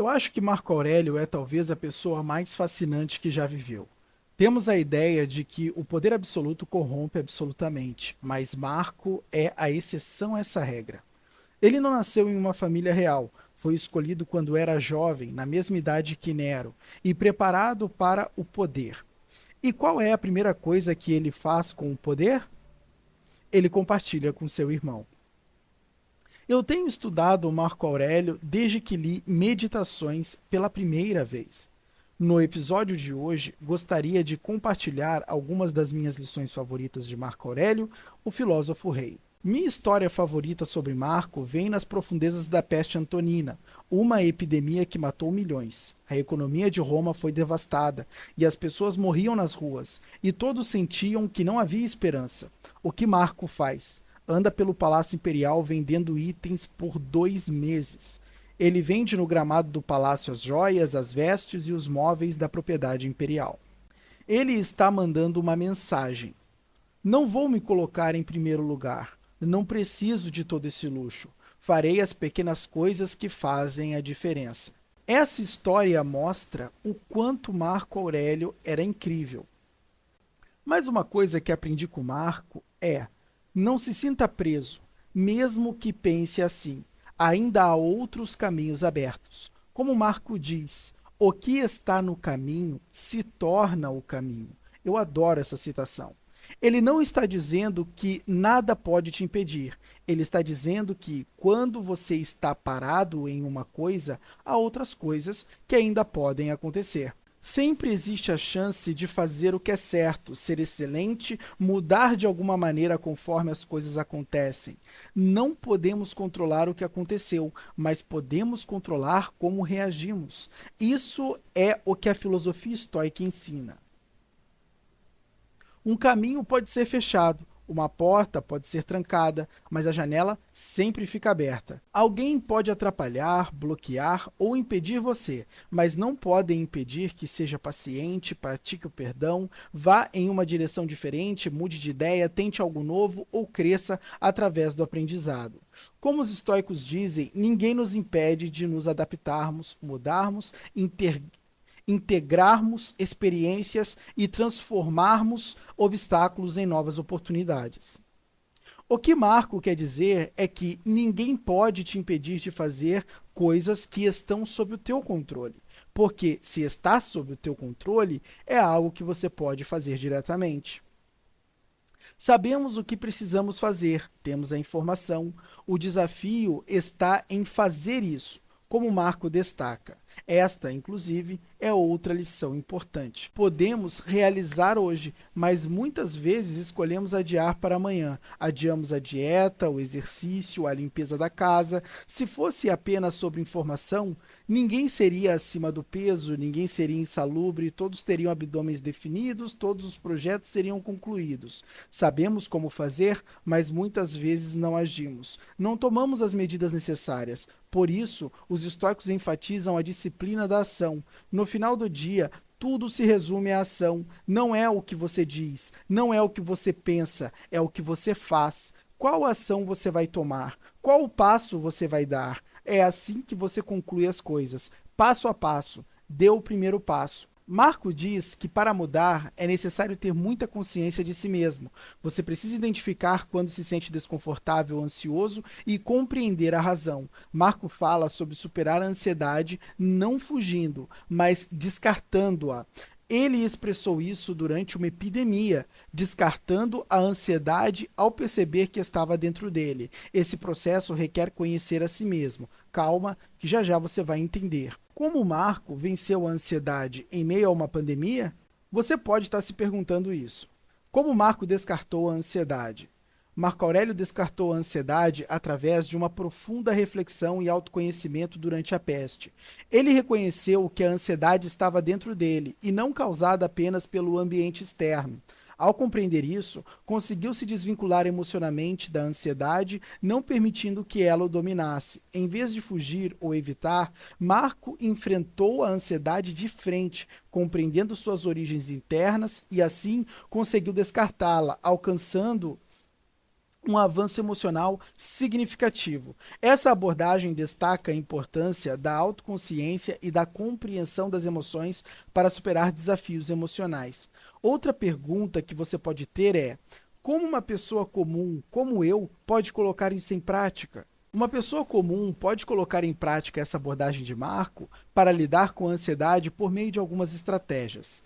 Eu acho que Marco Aurélio é talvez a pessoa mais fascinante que já viveu. Temos a ideia de que o poder absoluto corrompe absolutamente, mas Marco é a exceção a essa regra. Ele não nasceu em uma família real, foi escolhido quando era jovem, na mesma idade que Nero, e preparado para o poder. E qual é a primeira coisa que ele faz com o poder? Ele compartilha com seu irmão. Eu tenho estudado Marco Aurélio desde que li Meditações pela primeira vez. No episódio de hoje, gostaria de compartilhar algumas das minhas lições favoritas de Marco Aurélio, o filósofo rei. Minha história favorita sobre Marco vem nas profundezas da peste antonina, uma epidemia que matou milhões. A economia de Roma foi devastada e as pessoas morriam nas ruas, e todos sentiam que não havia esperança. O que Marco faz? Anda pelo Palácio Imperial vendendo itens por 2 meses. Ele vende no gramado do palácio as joias, as vestes e os móveis da propriedade imperial. Ele está mandando uma mensagem. Não vou me colocar em primeiro lugar. Não preciso de todo esse luxo. Farei as pequenas coisas que fazem a diferença. Essa história mostra o quanto Marco Aurélio era incrível. Mas uma coisa que aprendi com Marco é: não se sinta preso, mesmo que pense assim. Ainda há outros caminhos abertos. Como Marco diz, o que está no caminho se torna o caminho. Eu adoro essa citação. Ele não está dizendo que nada pode te impedir. Ele está dizendo que quando você está parado em uma coisa, há outras coisas que ainda podem acontecer. Sempre existe a chance de fazer o que é certo, ser excelente, mudar de alguma maneira conforme as coisas acontecem. Não podemos controlar o que aconteceu, mas podemos controlar como reagimos. Isso é o que a filosofia estoica ensina. Um caminho pode ser fechado, uma porta pode ser trancada, mas a janela sempre fica aberta. Alguém pode atrapalhar, bloquear ou impedir você, mas não podem impedir que seja paciente, pratique o perdão, vá em uma direção diferente, mude de ideia, tente algo novo ou cresça através do aprendizado. Como os estoicos dizem, ninguém nos impede de nos adaptarmos, mudarmos, integrarmos experiências e transformarmos obstáculos em novas oportunidades. O que Marco quer dizer é que ninguém pode te impedir de fazer coisas que estão sob o teu controle, porque se está sob o teu controle, é algo que você pode fazer diretamente. Sabemos o que precisamos fazer, temos a informação. O desafio está em fazer isso, como Marco destaca. Esta, inclusive, é outra lição importante. Podemos realizar hoje, mas muitas vezes escolhemos adiar para amanhã. Adiamos a dieta, o exercício, a limpeza da casa. Se fosse apenas sobre informação, ninguém seria acima do peso, ninguém seria insalubre, todos teriam abdômenes definidos, todos os projetos seriam concluídos. Sabemos como fazer, mas muitas vezes não agimos. Não tomamos as medidas necessárias. Por isso, os estoicos enfatizam a disciplina da ação. No final do dia, tudo se resume à ação. Não é o que você diz, não é o que você pensa, é o que você faz. Qual ação você vai tomar? Qual passo você vai dar? É assim que você conclui as coisas, passo a passo. Dê o primeiro passo. Marco diz que para mudar é necessário ter muita consciência de si mesmo. Você precisa identificar quando se sente desconfortável, ansioso e compreender a razão. Marco fala sobre superar a ansiedade não fugindo, mas descartando-a. Ele expressou isso durante uma epidemia, descartando a ansiedade ao perceber que estava dentro dele. Esse processo requer conhecer a si mesmo. Calma, que já já você vai entender. Como Marco venceu a ansiedade em meio a uma pandemia? Você pode estar se perguntando isso. Como Marco descartou a ansiedade? Marco Aurélio descartou a ansiedade através de uma profunda reflexão e autoconhecimento durante a peste. Ele reconheceu que a ansiedade estava dentro dele e não causada apenas pelo ambiente externo. Ao compreender isso, conseguiu se desvincular emocionalmente da ansiedade, não permitindo que ela o dominasse. Em vez de fugir ou evitar, Marco enfrentou a ansiedade de frente, compreendendo suas origens internas e assim conseguiu descartá-la, alcançando um avanço emocional significativo. Essa abordagem destaca a importância da autoconsciência e da compreensão das emoções para superar desafios emocionais. Outra pergunta que você pode ter é: como uma pessoa comum, como eu, pode colocar isso em prática? Uma pessoa comum pode colocar em prática essa abordagem de Marco para lidar com a ansiedade por meio de algumas estratégias.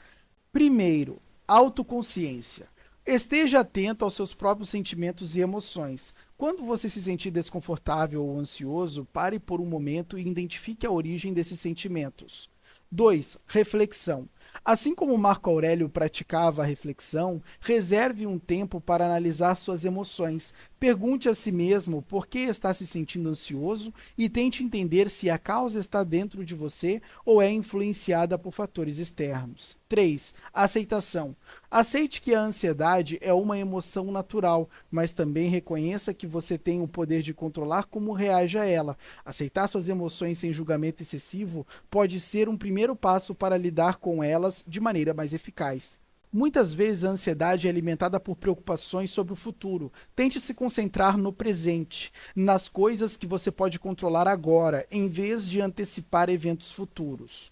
Primeiro, autoconsciência. Esteja atento aos seus próprios sentimentos e emoções. Quando você se sentir desconfortável ou ansioso, pare por um momento e identifique a origem desses sentimentos. 2. Reflexão. Assim como Marco Aurélio praticava a reflexão, reserve um tempo para analisar suas emoções. Pergunte a si mesmo por que está se sentindo ansioso e tente entender se a causa está dentro de você ou é influenciada por fatores externos. 3. Aceitação. Aceite que a ansiedade é uma emoção natural, mas também reconheça que você tem o poder de controlar como reage a ela. Aceitar suas emoções sem julgamento excessivo pode ser um primeiro passo para lidar com elas de maneira mais eficaz. Muitas vezes a ansiedade é alimentada por preocupações sobre o futuro. Tente se concentrar no presente, nas coisas que você pode controlar agora, em vez de antecipar eventos futuros.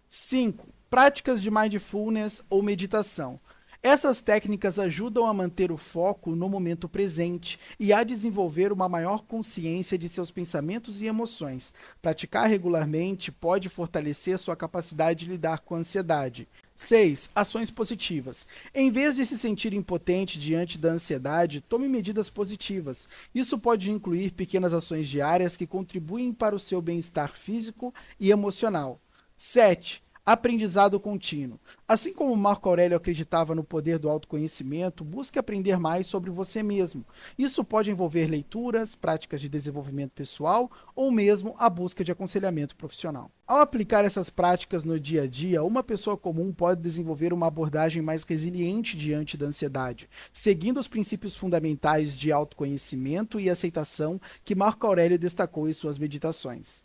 5. Práticas de mindfulness ou meditação. Essas técnicas ajudam a manter o foco no momento presente e a desenvolver uma maior consciência de seus pensamentos e emoções. Praticar regularmente pode fortalecer sua capacidade de lidar com a ansiedade. 6. Ações positivas. Em vez de se sentir impotente diante da ansiedade, tome medidas positivas. Isso pode incluir pequenas ações diárias que contribuem para o seu bem-estar físico e emocional. 7. Aprendizado contínuo. Assim como Marco Aurélio acreditava no poder do autoconhecimento, busque aprender mais sobre você mesmo. Isso pode envolver leituras, práticas de desenvolvimento pessoal ou mesmo a busca de aconselhamento profissional. Ao aplicar essas práticas no dia a dia, uma pessoa comum pode desenvolver uma abordagem mais resiliente diante da ansiedade, seguindo os princípios fundamentais de autoconhecimento e aceitação que Marco Aurélio destacou em suas meditações.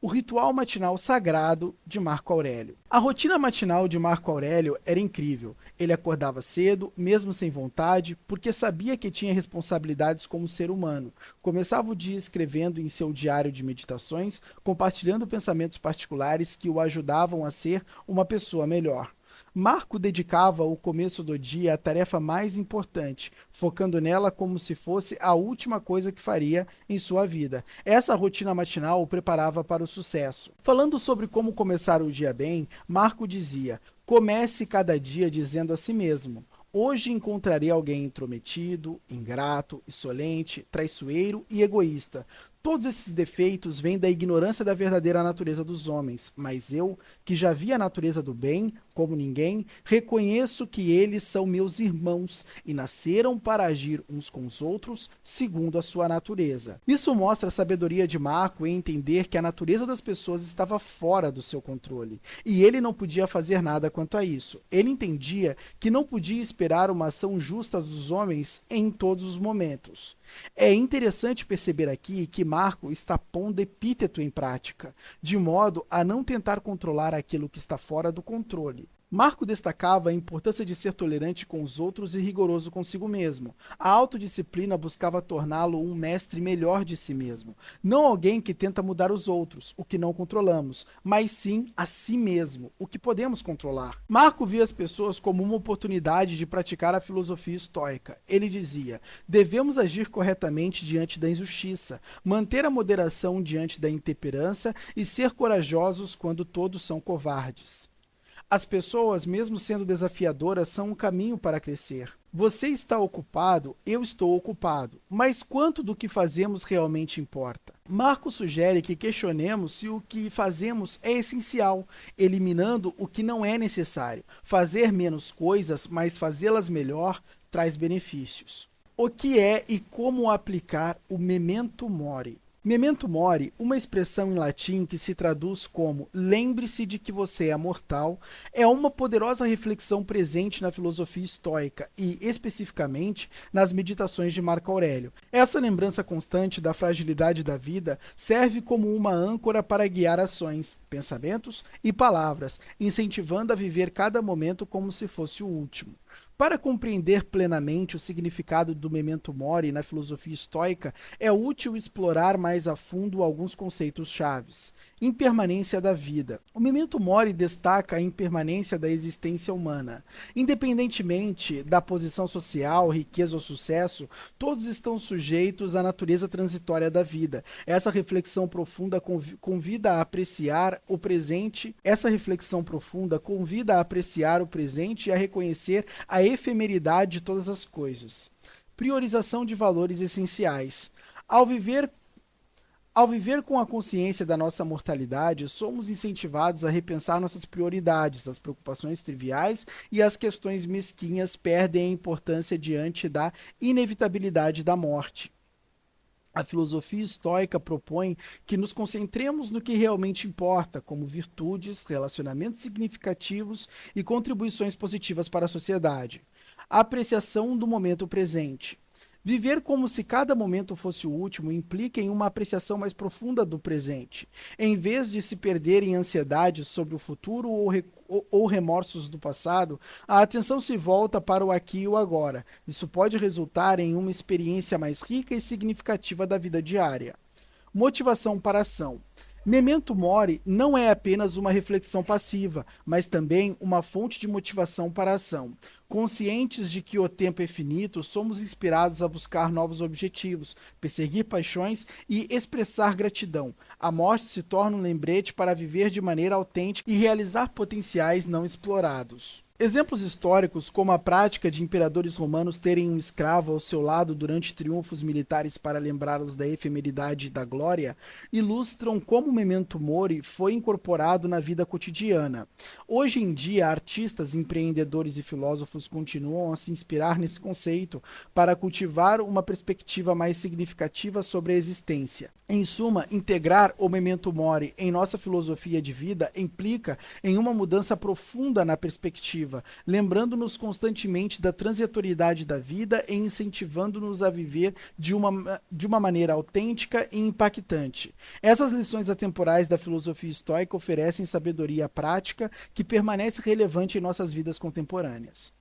O ritual matinal sagrado de Marco Aurélio. A rotina matinal de Marco Aurélio era incrível. Ele acordava cedo, mesmo sem vontade, porque sabia que tinha responsabilidades como ser humano. Começava o dia escrevendo em seu diário de meditações, compartilhando pensamentos particulares que o ajudavam a ser uma pessoa melhor. Marco dedicava o começo do dia à tarefa mais importante, focando nela como se fosse a última coisa que faria em sua vida. Essa rotina matinal o preparava para o sucesso. Falando sobre como começar o dia bem, Marco dizia: comece cada dia dizendo a si mesmo: hoje encontrarei alguém intrometido, ingrato, insolente, traiçoeiro e egoísta. Todos esses defeitos vêm da ignorância da verdadeira natureza dos homens, mas eu, que já vi a natureza do bem, como ninguém, reconheço que eles são meus irmãos e nasceram para agir uns com os outros segundo a sua natureza. Isso mostra a sabedoria de Marco em entender que a natureza das pessoas estava fora do seu controle, e ele não podia fazer nada quanto a isso. Ele entendia que não podia esperar uma ação justa dos homens em todos os momentos. É interessante perceber aqui que Marco está pondo epíteto em prática, de modo a não tentar controlar aquilo que está fora do controle. Marco destacava a importância de ser tolerante com os outros e rigoroso consigo mesmo. A autodisciplina buscava torná-lo um mestre melhor de si mesmo, não alguém que tenta mudar os outros, o que não controlamos, mas sim a si mesmo, o que podemos controlar. Marco via as pessoas como uma oportunidade de praticar a filosofia estoica. Ele dizia: devemos agir corretamente diante da injustiça, manter a moderação diante da intemperança e ser corajosos quando todos são covardes. As pessoas, mesmo sendo desafiadoras, são um caminho para crescer. Você está ocupado, eu estou ocupado. Mas quanto do que fazemos realmente importa? Marco sugere que questionemos se o que fazemos é essencial, eliminando o que não é necessário. Fazer menos coisas, mas fazê-las melhor, traz benefícios. O que é e como aplicar o memento mori? Memento mori, uma expressão em latim que se traduz como lembre-se de que você é mortal, é uma poderosa reflexão presente na filosofia estoica e, especificamente, nas meditações de Marco Aurélio. Essa lembrança constante da fragilidade da vida serve como uma âncora para guiar ações, pensamentos e palavras, incentivando a viver cada momento como se fosse o último. Para compreender plenamente o significado do memento mori na filosofia estoica, é útil explorar mais a fundo alguns conceitos chaves. Impermanência da vida. O memento mori destaca a impermanência da existência humana. Independentemente da posição social, riqueza ou sucesso, todos estão sujeitos à natureza transitória da vida. Essa reflexão profunda convida a apreciar o presente. Essa reflexão profunda convida a apreciar o presente e a reconhecer a efemeridade de todas as coisas. Priorização de valores essenciais. Ao viver com a consciência da nossa mortalidade, somos incentivados a repensar nossas prioridades. As preocupações triviais e as questões mesquinhas perdem a importância diante da inevitabilidade da morte. A filosofia estoica propõe que nos concentremos no que realmente importa, como virtudes, relacionamentos significativos e contribuições positivas para a sociedade. A apreciação do momento presente. Viver como se cada momento fosse o último implica em uma apreciação mais profunda do presente. Em vez de se perder em ansiedades sobre o futuro ou remorsos do passado, a atenção se volta para o aqui e o agora. Isso pode resultar em uma experiência mais rica e significativa da vida diária. Motivação para a ação. Memento mori não é apenas uma reflexão passiva, mas também uma fonte de motivação para a ação. Conscientes de que o tempo é finito, somos inspirados a buscar novos objetivos, perseguir paixões e expressar gratidão. A morte se torna um lembrete para viver de maneira autêntica e realizar potenciais não explorados. Exemplos históricos, como a prática de imperadores romanos terem um escravo ao seu lado durante triunfos militares para lembrá-los da efemeridade e da glória, ilustram como o memento mori foi incorporado na vida cotidiana. Hoje em dia, artistas, empreendedores e filósofos continuam a se inspirar nesse conceito para cultivar uma perspectiva mais significativa sobre a existência. Em suma, integrar o memento mori em nossa filosofia de vida implica em uma mudança profunda na perspectiva, lembrando-nos constantemente da transitoriedade da vida e incentivando-nos a viver de uma maneira autêntica e impactante. Essas lições atemporais da filosofia estoica oferecem sabedoria prática que permanece relevante em nossas vidas contemporâneas.